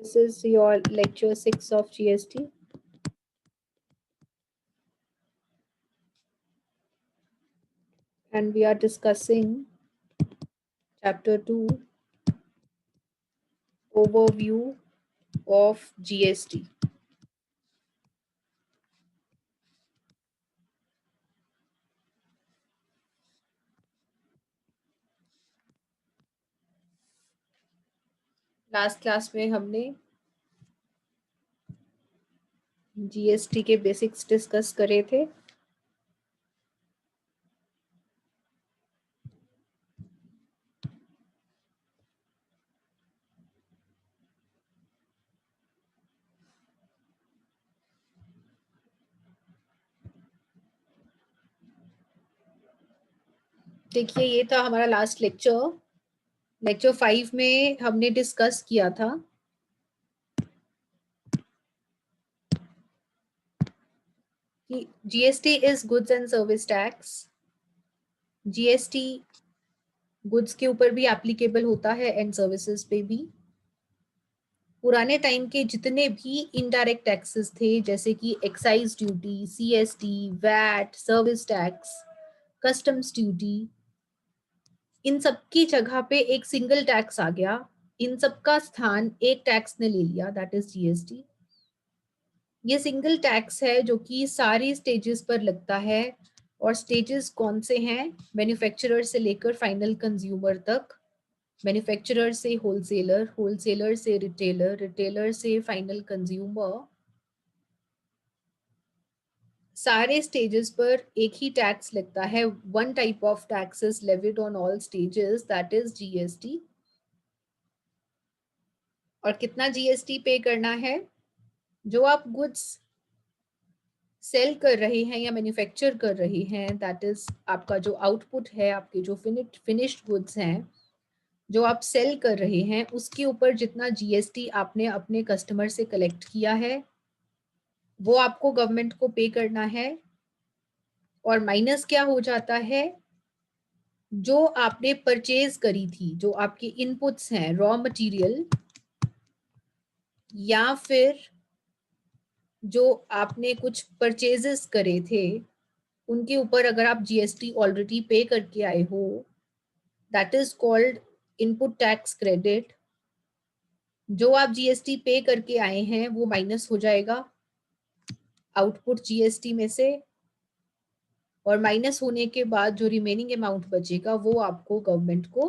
This is your lecture 6 of GST. And we are discussing chapter 2, overview of GST. Last class में हमने GST के basics discuss करे थे। देखिए, ये था हमारा लास्ट लेक्चर। लेक्चर 5 में हमने डिस्कस किया था कि GST is goods and service tax. GST goods के ऊपर भी एप्लीकेबल होता है एंड सर्विसेज पे भी। पुराने टाइम के जितने भी इनडायरेक्ट टैक्सेस थे, जैसे कि excise duty, CST, VAT, service tax, customs duty, इन सब की जगह पे एक सिंगल टैक्स आ गया। इन सब का स्थान एक टैक्स ने ले लिया, दैट इज जीएसटी। ये सिंगल टैक्स है जो कि सारी स्टेजेस पर लगता है। और स्टेजेस कौन से हैं? मैन्युफैक्चरर से लेकर फाइनल कंज्यूमर तक, मैन्युफैक्चरर से होलसेलर, होलसेलर से रिटेलर, रिटेलर से फाइनल कंज्यूमर, सारे स्टेजेस पर एक ही टैक्स लगता है। One type of tax is levied on all stages, that is GST. और कितना जीएसटी पे करना है? जो आप गुड्स सेल कर रहे हैं या मैन्युफैक्चर कर रहे हैं, दैट इज आपका जो आउटपुट है, आपके जो फिनिश्ड गुड्स हैं जो आप सेल कर रहे हैं, उसके ऊपर जितना जीएसटी आपने अपने कस्टमर से कलेक्ट किया है वो आपको गवर्नमेंट को पे करना है। और माइनस क्या हो जाता है? जो आपने परचेज करी थी, जो आपके इनपुट्स हैं, रॉ मटेरियल, या फिर जो आपने कुछ परचेजेस करे थे, उनके ऊपर अगर आप जीएसटी ऑलरेडी पे करके आए हो, that is called input tax credit. जो आप जीएसटी पे करके आए हैं वो माइनस हो जाएगा आउटपुट जीएसटी में से, और माइनस होने के बाद जो रिमेनिंग अमाउंट बचेगा वो आपको गवर्नमेंट को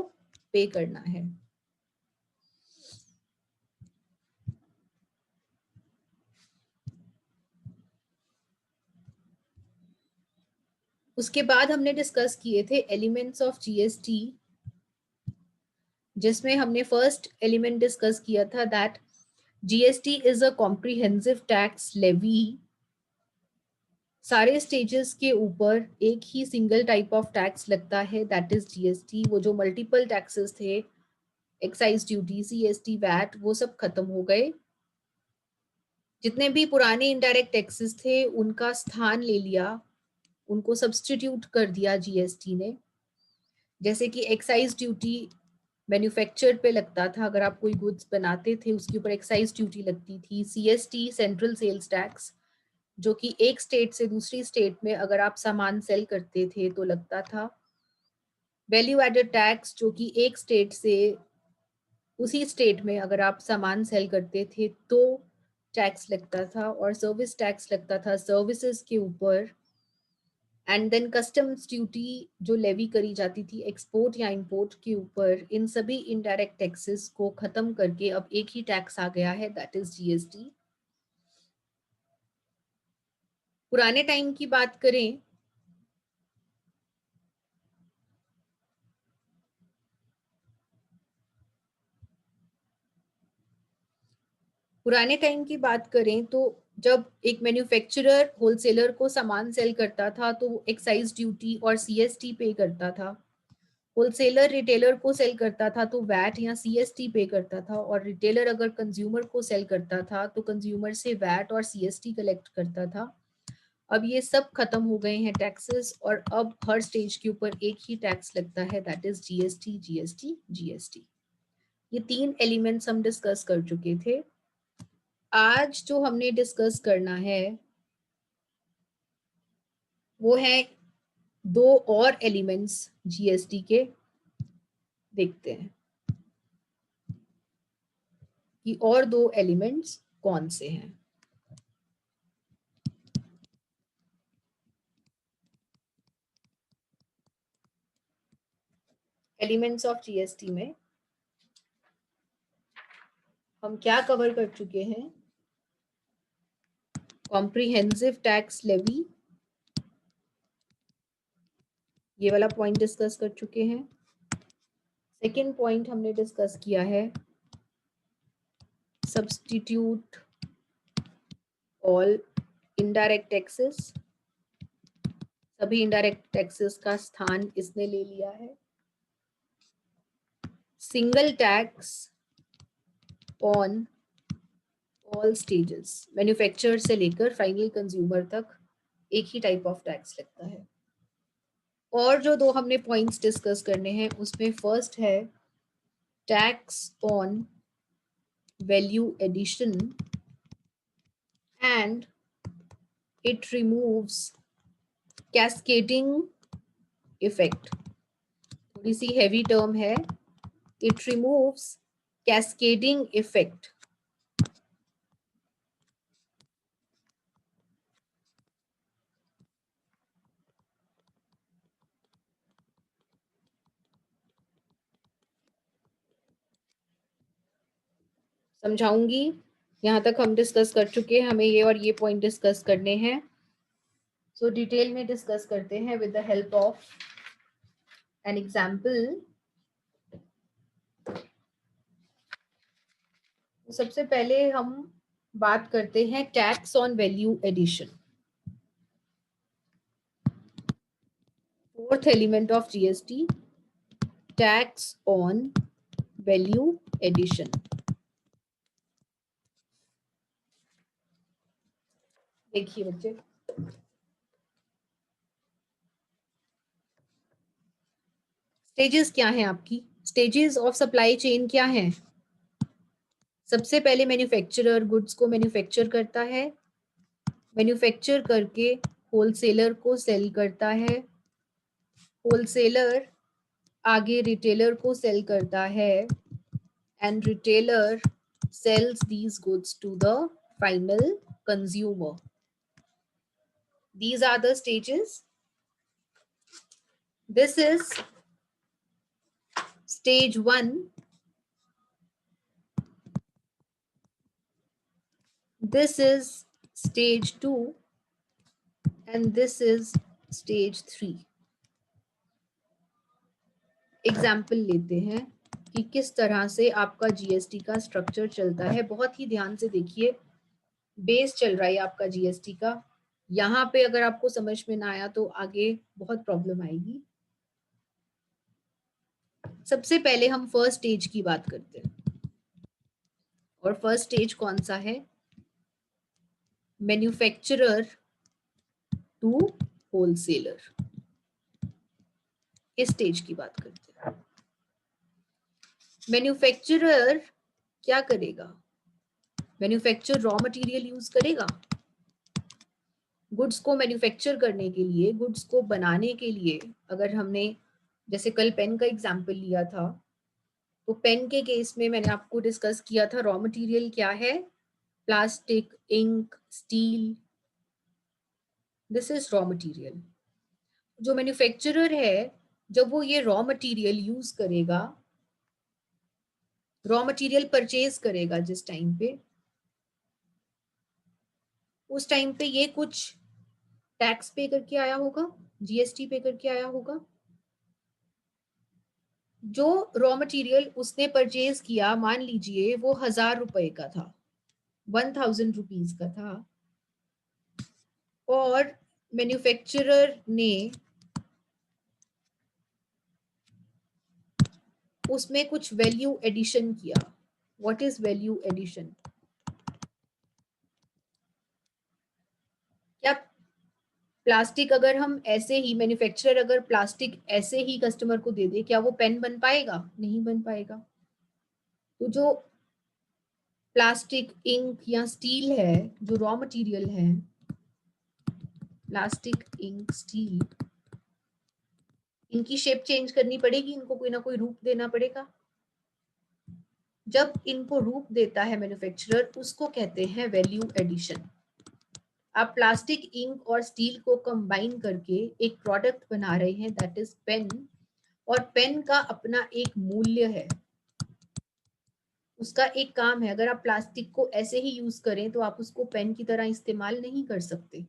पे करना है। उसके बाद हमने डिस्कस किए थे एलिमेंट्स ऑफ जीएसटी, जिसमें हमने फर्स्ट एलिमेंट डिस्कस किया था that GST is a comprehensive tax levy. सारे स्टेजेस के ऊपर एक ही सिंगल टाइप ऑफ टैक्स लगता है, दैट इज जीएसटी। वो जो मल्टीपल टैक्सेस थे, एक्साइज ड्यूटी, सीएसटी, वैट, वो सब खत्म हो गए। जितने भी पुराने इनडायरेक्ट टैक्सेस थे उनका स्थान ले लिया, उनको सब्सटीट्यूट कर दिया जीएसटी ने। जैसे कि एक्साइज ड्यूटी मैन्युफैक्चर पे लगता था, अगर आप कोई गुड्स बनाते थे उसके ऊपर एक्साइज ड्यूटी लगती थी। सीएसटी, सेंट्रल सेल्स टैक्स, जो कि एक स्टेट से दूसरी स्टेट में अगर आप सामान सेल करते थे तो लगता था। वैल्यू एडेड टैक्स, जो कि एक स्टेट से उसी स्टेट में अगर आप सामान सेल करते थे तो टैक्स लगता था। और सर्विस टैक्स लगता था सर्विसेज के ऊपर। एंड देन कस्टम्स ड्यूटी जो लेवी करी जाती थी एक्सपोर्ट या इंपोर्ट के ऊपर। इन सभी इनडायरेक्ट टैक्सेस को खत्म करके अब एक ही टैक्स आ गया है, दैट इज जीएसटी। पुराने टाइम की बात करें पुराने टाइम की बात करें तो जब एक मैन्युफैक्चरर होलसेलर को सामान सेल करता था तो वो एक्साइज ड्यूटी और सीएसटी पे करता था। होलसेलर रिटेलर को सेल करता था तो वैट या सीएसटी पे करता था। और रिटेलर अगर कंज्यूमर को सेल करता था तो कंज्यूमर से वैट और सीएसटी कलेक्ट करता था। अब ये सब खत्म हो गए हैं टैक्सेस, और अब हर स्टेज के ऊपर एक ही टैक्स लगता है, that is GST, GST, GST. ये तीन एलिमेंट्स हम डिस्कस कर चुके थे। आज जो हमने डिस्कस करना है वो है दो और एलिमेंट्स जीएसटी के। देखते हैं कि और दो एलिमेंट्स कौन से हैं। एलिमेंट्स ऑफ जीएसटी में हम क्या कवर कर चुके हैं? कॉम्प्रिहेंसिव टैक्स लेवी, ये वाला पॉइंट डिस्कस कर चुके हैं। सेकेंड पॉइंट हमने डिस्कस किया है सब्स्टिट्यूट ऑल इनडायरेक्ट टैक्सेस, सभी इनडायरेक्ट टैक्सेस का स्थान इसने ले लिया है। Single tax on all stages, manufacturer से लेकर फाइनल कंज्यूमर तक एक ही टाइप ऑफ टैक्स लगता है। और जो दो हमने पॉइंट्स डिस्कस करने हैं उसमें फर्स्ट है tax on value addition and it removes cascading effect. थोड़ी सी हैवी टर्म है, इट रिमूव्स कैस्केडिंग इफेक्ट। समझाऊंगी, यहाँ तक हम डिस्कस कर चुके हैं, हमें ये और ये पॉइंट डिस्कस करने हैं। सो डिटेल में डिस्कस करते हैं with the help of an example. सबसे पहले हम बात करते हैं tax on value addition, fourth element of GST, tax on value addition. देखिए बच्चे, स्टेजेस क्या हैं आपकी? स्टेजेस ऑफ सप्लाई चेन क्या हैं? सबसे पहले मैन्युफैक्चरर गुड्स को मैन्युफैक्चर करता है, मैन्युफैक्चर करके होलसेलर को सेल करता है, होलसेलर आगे रिटेलर को सेल करता है and retailer sells these goods to the final consumer. These are the stages. This is stage 1. This is stage 2 and this is stage 3. Example लेते हैं कि किस तरह से आपका जीएसटी का स्ट्रक्चर चलता है। बहुत ही ध्यान से देखिए, बेस चल रहा है आपका जीएसटी का। यहाँ पे अगर आपको समझ में ना आया तो आगे बहुत प्रॉब्लम आएगी। सबसे पहले हम फर्स्ट स्टेज की बात करते हैं, और फर्स्ट स्टेज कौन सा है? मैन्युफैक्चरर टू होलसेलर, इस स्टेज की बात करते हैं। मैन्युफैक्चरर क्या करेगा? मैन्युफैक्चर रॉ मटेरियल यूज करेगा। गुड्स को मैन्युफैक्चर करने के लिए, गुड्स को बनाने के लिए, अगर हमने जैसे कल पेन का एग्जाम्पल लिया था, तो पेन के केस में मैंने आपको डिस्कस किया था रॉ मटेरियल क्या है? Plastic, ink, steel, this is raw material. जो मैन्युफैक्चरर है, जब वो ये रॉ मटेरियल यूज करेगा, रॉ मटेरियल परचेज करेगा जिस टाइम पे, उस टाइम पे ये कुछ टैक्स पे करके आया होगा, जीएसटी पे करके आया होगा। जो रॉ मटेरियल उसने परचेज किया, मान लीजिए वो 1000 रुपए का था, 1000 रुपीज का था, और मैन्युफैक्चरर ने उसमें कुछ वैल्यू एडिशन किया। What is value addition? क्या प्लास्टिक अगर हम ऐसे ही, मैन्युफैक्चरर अगर प्लास्टिक ऐसे ही कस्टमर को दे दे, क्या वो पेन बन पाएगा? नहीं बन पाएगा। तो जो प्लास्टिक, इंक या स्टील है, जो रॉ मटेरियल है, प्लास्टिक, इंक, स्टील, इनकी शेप चेंज करनी पड़ेगी, इनको कोई ना कोई रूप देना पड़ेगा। जब इनको रूप देता है मैन्युफैक्चरर, उसको कहते हैं वैल्यू एडिशन। आप प्लास्टिक, इंक और स्टील को कंबाइन करके एक प्रोडक्ट बना रहे हैं, दैट इज पेन, और पेन का अपना एक मूल्य है, उसका एक काम है। अगर आप प्लास्टिक को ऐसे ही यूज करें तो आप उसको पेन की तरह इस्तेमाल नहीं कर सकते।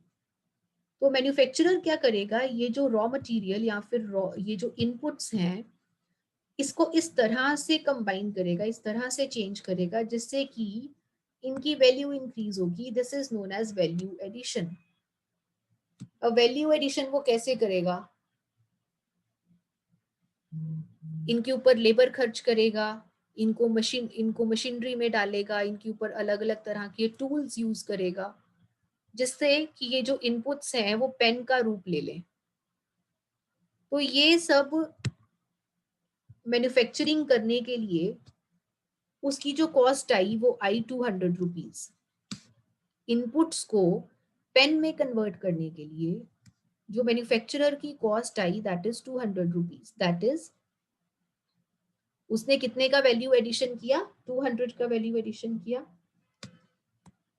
तो मैन्युफैक्चरर क्या करेगा, ये जो रॉ मटेरियल या फिर ये जो इनपुट्स हैं, इसको इस तरह से कंबाइन करेगा, इस तरह से चेंज करेगा जिससे कि इनकी वैल्यू इंक्रीज होगी। This is known as value addition. अब वैल्यू एडिशन वो कैसे करेगा, इनके ऊपर लेबर खर्च करेगा, इनको मशीनरी में डालेगा, इनके ऊपर अलग अलग तरह के टूल्स यूज करेगा, जिससे कि ये जो इनपुट्स हैं वो पेन का रूप ले लें। तो ये सब मैन्युफैक्चरिंग करने के लिए उसकी जो कॉस्ट आई वो आई 200 रुपीज। इनपुट्स को पेन में कन्वर्ट करने के लिए जो मैन्युफैक्चरर की cost I that is 200 rupees. That is उसने कितने का वैल्यू एडिशन किया, 200 का वैल्यू एडिशन किया।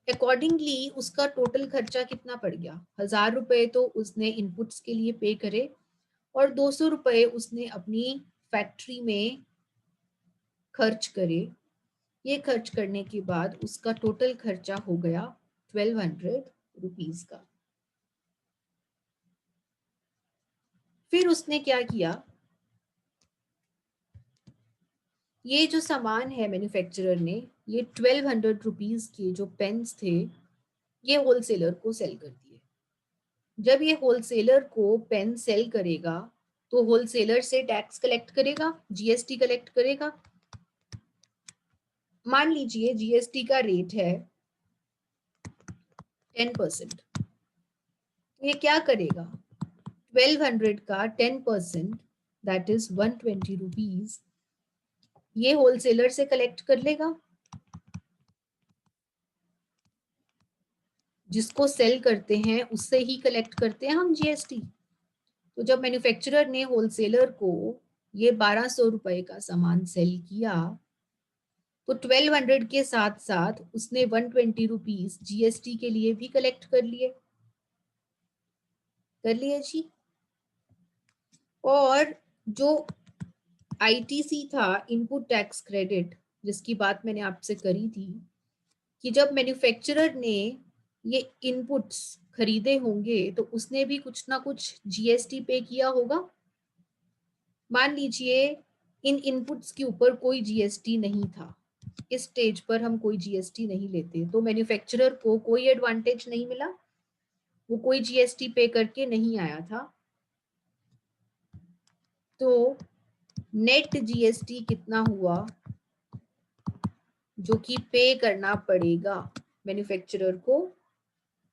अकॉर्डिंगली उसका टोटल खर्चा कितना पड़ गया, 1000 रुपए तो उसने इनपुट्स के लिए पे करे और 200 रुपए उसने अपनी फैक्ट्री में खर्च करे। ये खर्च करने के बाद उसका टोटल खर्चा हो गया 1200 रुपीज का। फिर उसने क्या किया, ये जो सामान है मैन्युफैक्चरर ने, ये 1200 रुपीज के जो पेन्स थे ये होलसेलर को सेल कर दिए। जब ये होलसेलर को पेन सेल करेगा तो होलसेलर से टैक्स कलेक्ट करेगा, जीएसटी कलेक्ट करेगा। मान लीजिए जीएसटी का रेट है 10%, तो ये क्या करेगा, 1200 का 10% दैट इज 120 रुपीज ये होलसेलर से कलेक्ट कर लेगा। जिसको सेल करते हैं उससे ही कलेक्ट करते हैं हम जीएसटी। तो जब मैन्युफैक्चरर ने होलसेलर को ये 1200 रुपए का सामान सेल किया तो 1200 के साथ साथ उसने 120 रुपीज जीएसटी के लिए भी कलेक्ट कर लिए जी। और जो आईटीसी था, इनपुट टैक्स क्रेडिट, जिसकी बात मैंने आपसे करी थी कि जब मैन्युफैक्चरर ने ये इनपुट्स खरीदे होंगे तो उसने भी कुछ ना कुछ जीएसटी पे किया होगा। मान लीजिए इन इनपुट्स के ऊपर कोई जीएसटी नहीं था, इस स्टेज पर हम कोई जीएसटी नहीं लेते, तो मैन्युफैक्चरर को कोई एडवांटेज नहीं मिला, वो कोई जीएसटी पे करके नहीं आया था। तो नेट जीएसटी कितना हुआ जो कि पे करना पड़ेगा मैन्युफैक्चरर को,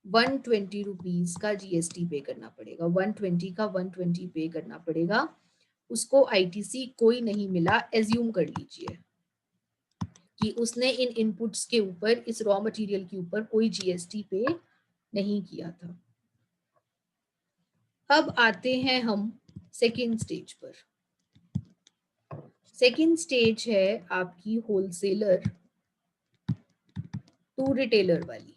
120 रुपीज का जीएसटी पे करना पड़ेगा, 120 का 120 पे करना पड़ेगा। उसको आईटीसी कोई नहीं मिला, एज्यूम कर लीजिए कि उसने इन इनपुट्स के ऊपर, इस रॉ मटेरियल के ऊपर कोई जीएसटी पे नहीं किया था। अब आते हैं हम सेकेंड स्टेज पर। सेकेंड स्टेज है आपकी होलसेलर टू रिटेलर वाली।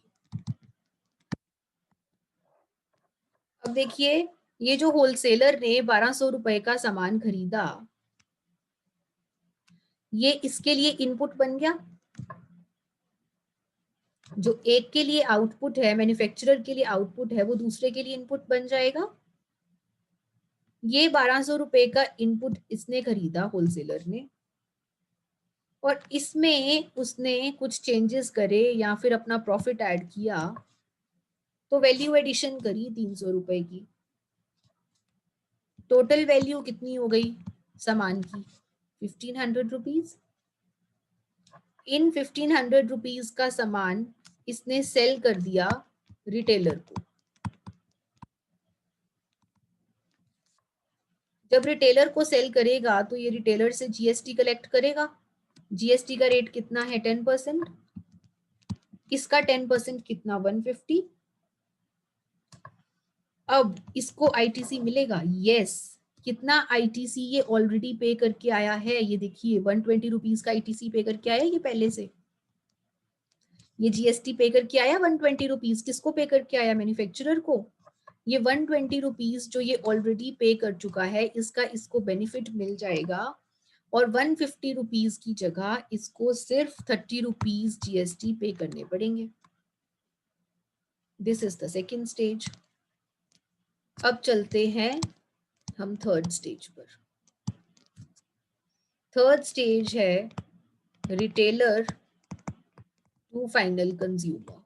अब देखिए ये जो होलसेलर ने 1200 रुपए का सामान खरीदा, ये इसके लिए इनपुट बन गया। जो एक के लिए आउटपुट है, मैन्युफैक्चरर के लिए आउटपुट है, वो दूसरे के लिए इनपुट बन जाएगा। ये 1200 रुपए का इनपुट इसने खरीदा होलसेलर ने, और इसमें उसने कुछ चेंजेस करे या फिर अपना प्रॉफिट ऐड किया, तो वैल्यू एडिशन करी 300 रुपए की। टोटल वैल्यू कितनी हो गई सामान की, 1500 रुपीज। इन 1500 रुपीज का सामान इसने सेल कर दिया रिटेलर को। जब रिटेलर को सेल करेगा तो ये रिटेलर से जीएसटी कलेक्ट करेगा। जीएसटी का रेट कितना है, 10%। इसका 10% कितना 150। अब इसको आईटीसी मिलेगा, यस। कितना आईटीसी ये ऑलरेडी पे करके आया है, ये देखिए 120 रुपीज का आईटीसी पे करके आया ये पहले से। ये जीएसटी पे करके आया 120 रुपीज, किसको पे करके आया, मैन्युफैक्चरर को। ये 120 रुपीज जो ये ऑलरेडी पे कर चुका है, इसका इसको बेनिफिट मिल जाएगा। और 150 रुपीज की जगह इसको सिर्फ 30 रुपीज जीएसटी पे करने पड़ेंगे। This is the second stage. अब चलते हैं हम थर्ड स्टेज पर। थर्ड स्टेज है रिटेलर टू फाइनल कंज्यूमर।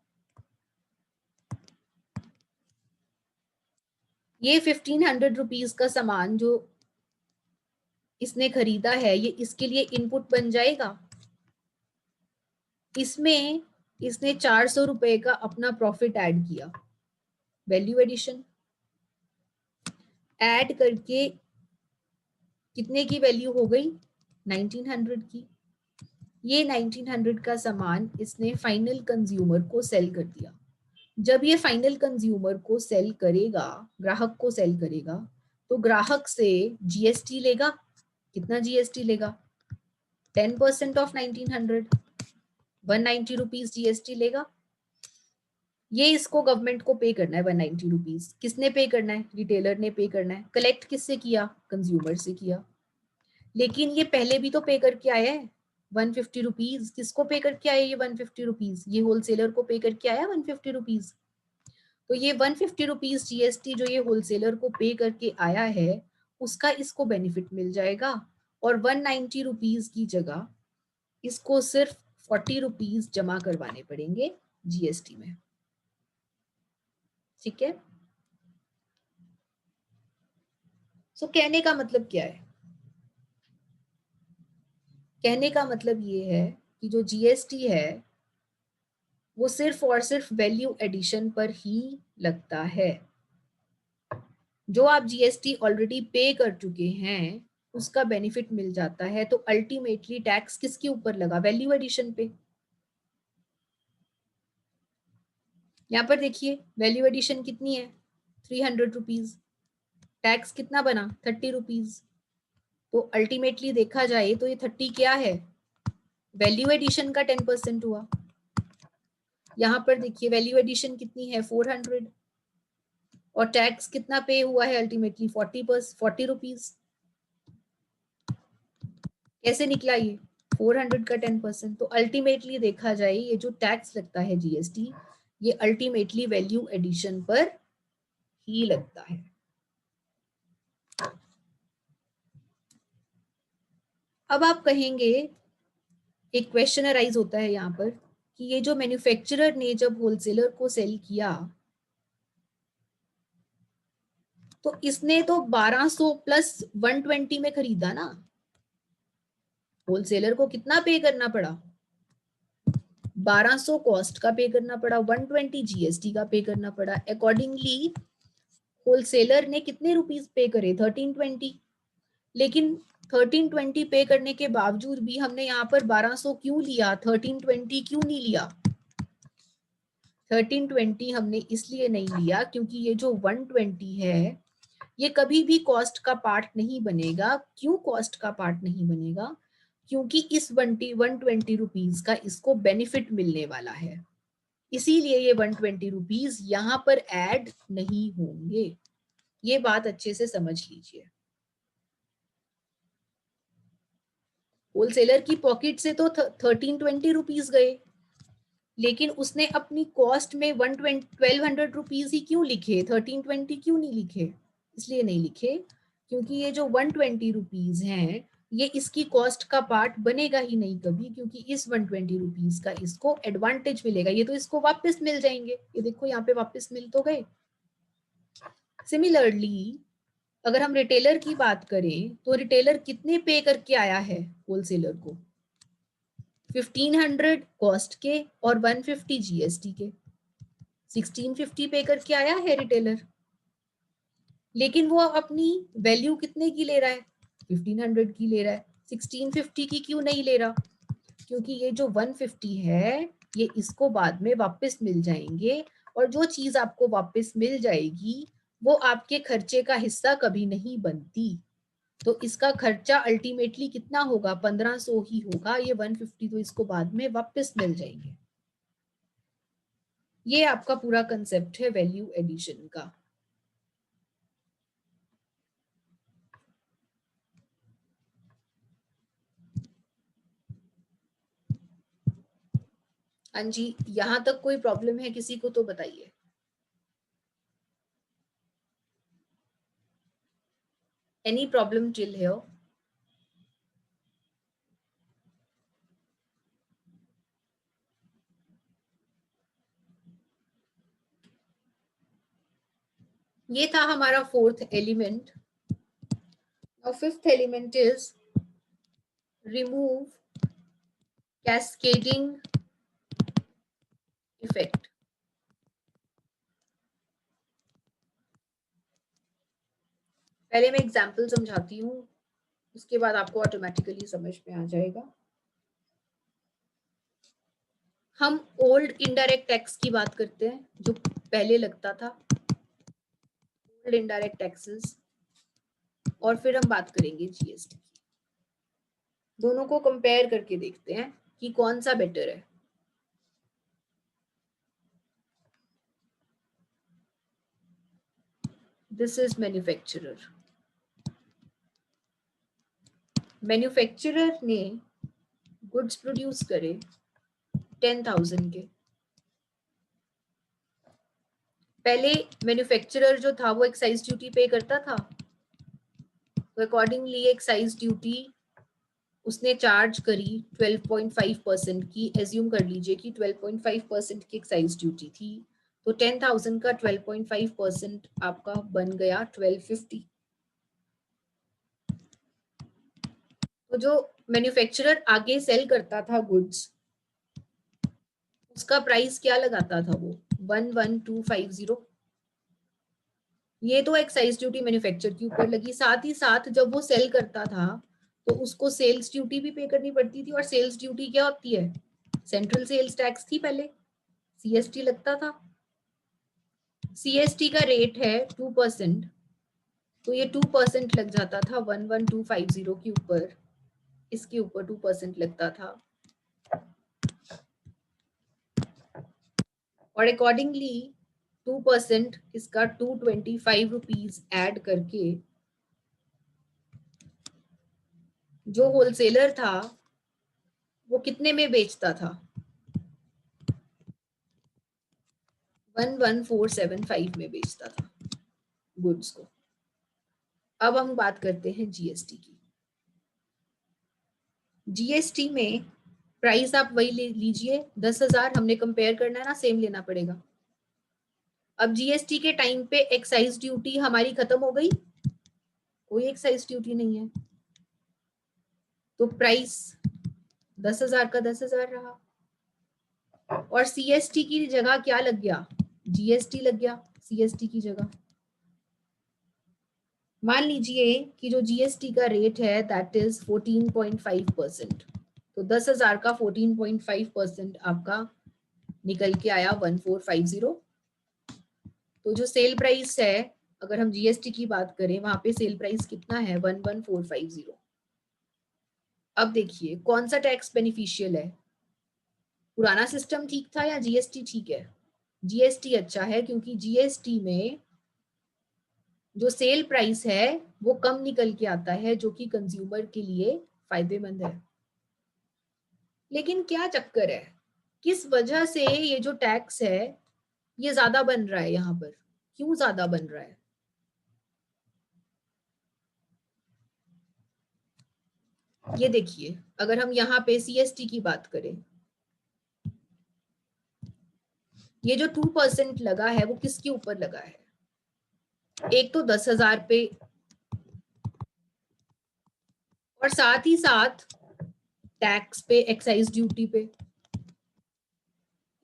ये 1500 रुपीज का सामान जो इसने खरीदा है, ये इसके लिए इनपुट बन जाएगा। इसमें इसने 400 रुपए का अपना प्रॉफिट ऐड किया, वैल्यू एडिशन ऐड करके कितने की वैल्यू हो गई 1900 की। ये 1900 का सामान इसने फाइनल कंज्यूमर को सेल कर दिया। जब ये फाइनल कंज्यूमर को सेल करेगा, ग्राहक को सेल करेगा, तो ग्राहक से जीएसटी लेगा। कितना जीएसटी लेगा 10% ऑफ 1900, 190 रुपीज जीएसटी लेगा। ये इसको गवर्नमेंट को पे करना है 190 रुपीज। किसने पे करना है, रिटेलर ने पे करना है। कलेक्ट किससे किया, कंज्यूमर से किया। लेकिन ये पहले भी तो पे करके आया है 150 रुपीज। किसको पे करके आया ये 150 रुपीज, ये होलसेलर को पे करके आया 150 रुपीज। तो ये 150 रुपीज जीएसटी जो ये होलसेलर को पे करके आया है, उसका इसको बेनिफिट मिल जाएगा। और 190 रुपीज की जगह इसको सिर्फ 40 रुपीज जमा करवाने पड़ेंगे जीएसटी में। ठीक है। सो कहने का मतलब क्या है, कहने का मतलब ये है कि जो जीएसटी है वो सिर्फ और सिर्फ वैल्यू एडिशन पर ही लगता है। जो आप जीएसटी ऑलरेडी पे कर चुके हैं उसका बेनिफिट मिल जाता है, तो अल्टीमेटली टैक्स किसके ऊपर लगा, वैल्यू एडिशन पे। यहाँ पर देखिए वैल्यू एडिशन कितनी है 300 रुपीज, टैक्स कितना बना 30 रुपीज। तो अल्टीमेटली देखा जाए तो ये 30 क्या है, वैल्यू एडिशन का 10% हुआ। यहाँ पर देखिए वैल्यू एडिशन कितनी है 400, और टैक्स कितना पे हुआ है अल्टीमेटली 40 रुपीज। कैसे निकला ये 400 का 10%। तो अल्टीमेटली देखा जाए ये जो टैक्स लगता है जीएसटी, ये अल्टीमेटली वैल्यू एडिशन पर ही लगता है। अब आप कहेंगे, एक क्वेश्चन अराइज होता है यहाँ पर कि ये जो मैन्युफैक्चरर ने जब होलसेलर को सेल किया, तो इसने तो 1200 प्लस 120 में खरीदा ना। होलसेलर को कितना पे करना पड़ा, 1200 कॉस्ट का पे करना पड़ा, 120 जीएसटी का पे करना पड़ा। अकॉर्डिंगली होलसेलर ने कितने रुपीस पे करे 1320। लेकिन 1320 पे करने के बावजूद भी हमने यहाँ पर 1200 क्यों लिया, 1320 क्यों नहीं लिया। 1320 हमने इसलिए नहीं लिया क्योंकि ये जो 120 है ये कभी भी कॉस्ट का पार्ट नहीं बनेगा। क्यों कॉस्ट का पार्ट नहीं बनेगा, क्योंकि इस 120 रुपीज का इसको बेनिफिट मिलने वाला है, इसीलिए ये 120 रुपीज यहाँ पर ऐड नहीं होंगे। ये बात अच्छे से समझ लीजिए। होलसेलर की पॉकेट से तो 1320 रुपीज गए, लेकिन उसने अपनी कॉस्ट में 1200 रुपीज ही क्यों लिखे, 1320 क्यों नहीं लिखे। इसलिए नहीं लिखे क्योंकि ये जो 120 रुपीज हैं ये इसकी कॉस्ट का पार्ट बनेगा ही नहीं कभी, क्योंकि इस 120 रुपीज का इसको एडवांटेज मिलेगा। ये तो इसको वापस मिल जाएंगे, ये देखो यहाँ पे वापस मिल तो गए। सिमिलरली अगर हम रिटेलर की बात करें तो रिटेलर कितने पे करके आया है होलसेलर को, 1500 कॉस्ट के और 150 जीएसटी के, 1650 पे करके आया है रिटेलर। लेकिन वो अपनी वैल्यू कितने की ले रहा है 1500 की ले रहा है, 1650 की क्यों नहीं ले रहा, क्योंकि ये जो 150 है ये इसको बाद में वापस मिल जाएंगे, और जो चीज आपको वापस मिल जाएगी वो आपके खर्चे का हिस्सा कभी नहीं बनती। तो इसका खर्चा अल्टीमेटली कितना होगा, 1500 ही होगा। ये 150 तो इसको बाद में वापस मिल जाएंगे। ये आपका पूरा कंसेप्ट है वैल्यू एडिशन का। हाँ जी, यहां तक कोई प्रॉब्लम है किसी को तो बताइए। Any problem till here? ये था हमारा fourth element. Now fifth element is remove cascading effect. पहले मैं एग्जांपल समझाती हूँ, उसके बाद आपको ऑटोमेटिकली समझ में आ जाएगा। हम ओल्ड इनडायरेक्ट टैक्स की बात करते हैं, जो पहले लगता था, ओल्ड इनडायरेक्ट टैक्सेस, और फिर हम बात करेंगे जीएसटी की। दोनों को कंपेयर करके देखते हैं कि कौन सा बेटर है। This is manufacturer. मैन्युफैक्चरर ने गुड्स प्रोड्यूस करे 10,000 के। पहले मैन्युफैक्चरर जो था वो एक्साइज ड्यूटी पे करता था, तो अकॉर्डिंगली एक्साइज ड्यूटी उसने चार्ज करी 12.5% की। एज्यूम कर लीजिए कि 12.5% की एक्साइज ड्यूटी थी, तो 10,000 का 12.5% आपका बन गया 1250। तो जो मैन्युफैक्चरर आगे सेल करता था गुड्स, उसका प्राइस क्या लगाता था वो, 11,250। ये तो एक्साइज ड्यूटी मैन्युफैक्चर के ऊपर लगी, साथ ही साथ जब वो सेल करता था तो उसको सेल्स ड्यूटी भी पे करनी पड़ती थी। और सेल्स ड्यूटी क्या होती है, सेंट्रल सेल्स टैक्स थी पहले, सीएसटी लगता था। सीएसटी का रेट है 2%, तो ये 2% लग जाता था 11,250 के ऊपर, इसके ऊपर 2% लगता था। और अकॉर्डिंगली 2% इसका 225 रुपीज एड करके जो होलसेलर था वो कितने में बेचता था, 11,475 में बेचता था गुड्स को। अब हम बात करते हैं जीएसटी की। जीएसटी में प्राइस आप वही ले लीजिए, 10,000 हमने कंपेयर करना है ना, सेम लेना पड़ेगा। अब जीएसटी के टाइम पे एक्साइज ड्यूटी हमारी खत्म हो गई, कोई एक्साइज ड्यूटी नहीं है, तो प्राइस 10,000 का 10,000 रहा। और सीएसटी की जगह क्या लग गया, जीएसटी लग गया सीएसटी की जगह। मान लीजिए कि जो जीएसटी का रेट है दैट इज 14.5%, तो 10,000 का 14.5% आपका निकल के आया 1450। तो जो सेल प्राइस है, अगर हम जीएसटी की बात करें, वहां पे सेल प्राइस कितना है, 11,450। अब देखिए कौन सा टैक्स बेनिफिशियल है, पुराना सिस्टम ठीक था या जीएसटी ठीक है? जीएसटी अच्छा है, क्योंकि जीएसटी में जो सेल प्राइस है वो कम निकल के आता है, जो कि कंज्यूमर के लिए फायदेमंद है। लेकिन क्या चक्कर है, किस वजह से ये जो टैक्स है ये ज्यादा बन रहा है, यहाँ पर क्यों ज्यादा बन रहा है? ये देखिए, अगर हम यहाँ पे सीएसटी की बात करें, ये जो 2% लगा है वो किसके ऊपर लगा है, एक तो 10,000 पे, और साथ ही साथ टैक्स पे, एक्साइज ड्यूटी पे,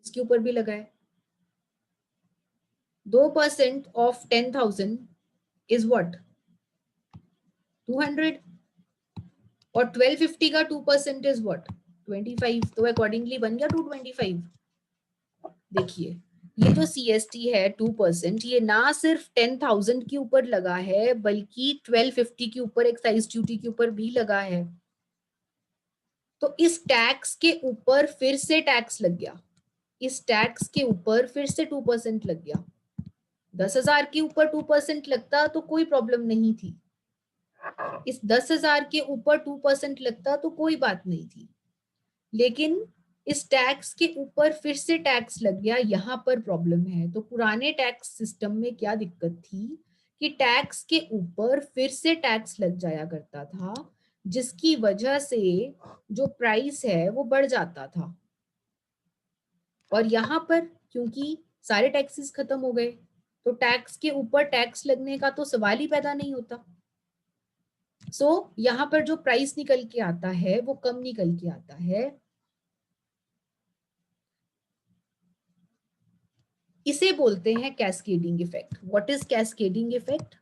इसके ऊपर भी लगा है। 2% ऑफ 10,000 इज व्हाट, 200, और 1250 का 2% इज व्हाट, 25। तो अकॉर्डिंगली बन गया 225। देखिए ये जो CST है 2%, ये ना सिर्फ 10,000 के ऊपर लगा है बल्कि 1250 के ऊपर एक्साइज ड्यूटी के ऊपर भी लगा है। तो इस टैक्स के ऊपर फिर से टैक्स लग गया, इस टैक्स के ऊपर फिर से 2% लग गया। 10,000 के ऊपर 2% लगता तो कोई प्रॉब्लम नहीं थी, इस 10,000 के ऊपर 2% लगता तो कोई बात नहीं थी, लेकिन इस टैक्स के ऊपर फिर से टैक्स लग गया, यहाँ पर प्रॉब्लम है। तो पुराने टैक्स सिस्टम में क्या दिक्कत थी कि टैक्स के ऊपर फिर से टैक्स लग जाया करता था, जिसकी वजह से जो प्राइस है वो बढ़ जाता था। और यहाँ पर क्योंकि सारे टैक्सेस खत्म हो गए तो टैक्स के ऊपर टैक्स लगने का तो सवाल ही पैदा नहीं होता। सो यहाँ पर जो प्राइस निकल के आता है वो कम निकल के आता है। इसे बोलते हैं cascading effect. What is cascading effect?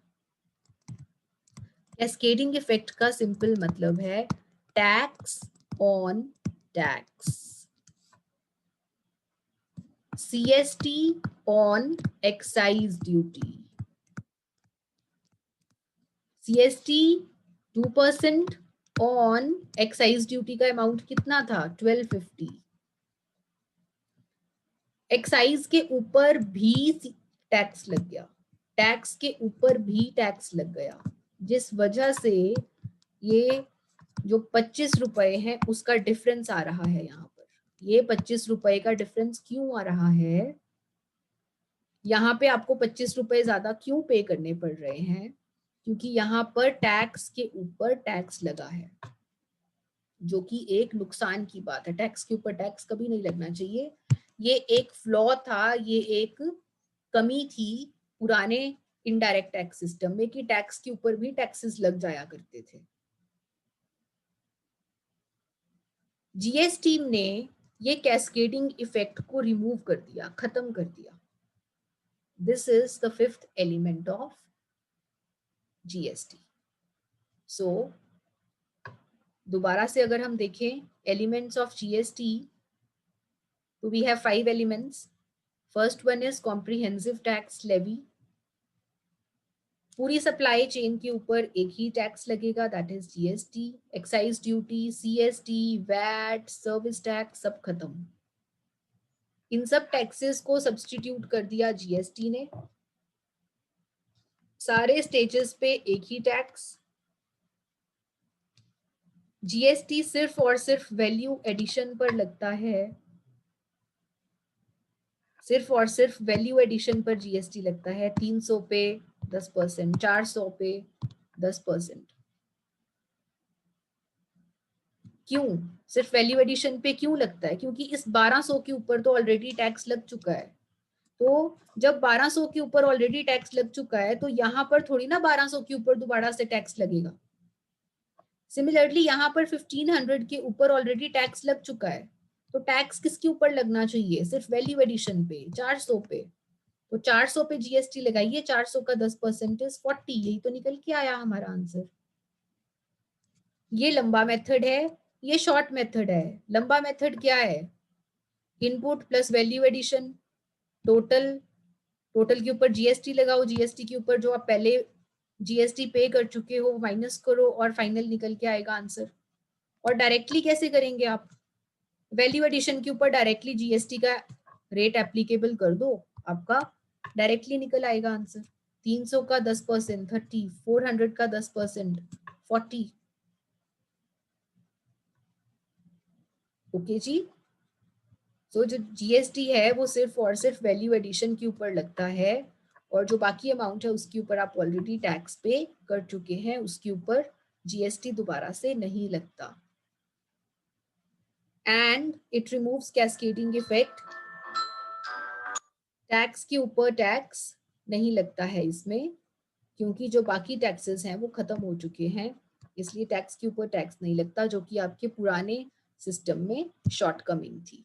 Cascading effect का सिंपल मतलब है tax on tax, CST on excise duty. CST 2% on excise duty का अमाउंट कितना था? 1250। एक्साइज के ऊपर भी टैक्स लग गया, टैक्स के ऊपर भी टैक्स लग गया, जिस वजह से ये जो 25 रुपए है उसका डिफरेंस आ रहा है। यहाँ पर ये 25 रुपए का डिफरेंस क्यों आ रहा है? यहाँ पे आपको 25 रुपए ज्यादा क्यों पे करने पड़ रहे हैं? क्योंकि यहाँ पर टैक्स के ऊपर टैक्स लगा है, जो कि एक नुकसान की बात है। टैक्स के ऊपर टैक्स कभी नहीं लगना चाहिए, ये एक फ्लॉ था, ये एक कमी थी पुराने इनडायरेक्ट टैक्स सिस्टम में कि टैक्स के ऊपर भी टैक्सेस लग जाया करते थे। जीएसटी ने ये कैस्केडिंग इफेक्ट को रिमूव कर दिया, खत्म कर दिया। This is the fifth element of GST. So दोबारा से अगर हम देखें एलिमेंट्स ऑफ जीएसटी, तो we have 5 elements. First one is comprehensive tax levy. पूरी सप्लाई चेन के ऊपर एक ही टैक्स लगेगा, that is GST. Excise duty, CST, VAT, service tax सब खत्म। इन सब टैक्सेस को सब्स्टिट्यूट कर दिया जीएसटी ने। सारे स्टेजेस पे एक ही टैक्स। जीएसटी सिर्फ और सिर्फ वैल्यू एडिशन पर लगता है, सिर्फ और सिर्फ वैल्यू एडिशन पर जीएसटी लगता है। 300 पे 10%, 400 पे 10%। क्यों सिर्फ वैल्यू एडिशन पे क्यों लगता है? क्योंकि इस 1200 के ऊपर तो ऑलरेडी टैक्स लग चुका है। तो जब 1200 के ऊपर ऑलरेडी टैक्स लग चुका है तो यहाँ पर थोड़ी ना 1200 के ऊपर दोबारा से टैक्स लगेगा। सिमिलरली यहाँ पर 1500 के ऊपर ऑलरेडी टैक्स लग चुका है, तो टैक्स किसके ऊपर लगना चाहिए? सिर्फ वैल्यू एडिशन पे, 400 पे। तो 400 पे जीएसटी लगाइए, 400 का 10% इज 40। यही तो निकल के आया हमारा आंसर। ये लंबा मेथड है, ये शॉर्ट मेथड है। लंबा मेथड क्या है? Input plus value addition, total, total के ऊपर जीएसटी लगाओ, जीएसटी के ऊपर जो आप पहले जीएसटी पे कर चुके हो माइनस करो और फाइनल निकल के आएगा आंसर। और डायरेक्टली कैसे करेंगे आप? वैल्यू एडिशन के ऊपर डायरेक्टली जीएसटी का रेट एप्लीकेबल कर दो, आपका डायरेक्टली निकल आएगा आंसर। 300 का 10% 30, 400 का 10% 40। ओके जी। तो जो जीएसटी है वो सिर्फ और सिर्फ वैल्यू एडिशन के ऊपर लगता है, और जो बाकी अमाउंट है उसके ऊपर आप ऑलरेडी टैक्स पे कर चुके हैं, उसके ऊपर जीएसटी दोबारा से नहीं लगता। And it removes cascading effect. Tax के ऊपर टैक्स नहीं लगता है इसमें, क्योंकि जो बाकी टैक्सेस हैं वो खत्म हो चुके हैं, इसलिए टैक्स के ऊपर टैक्स नहीं लगता, जो कि आपके पुराने सिस्टम में शॉर्टकमिंग थी।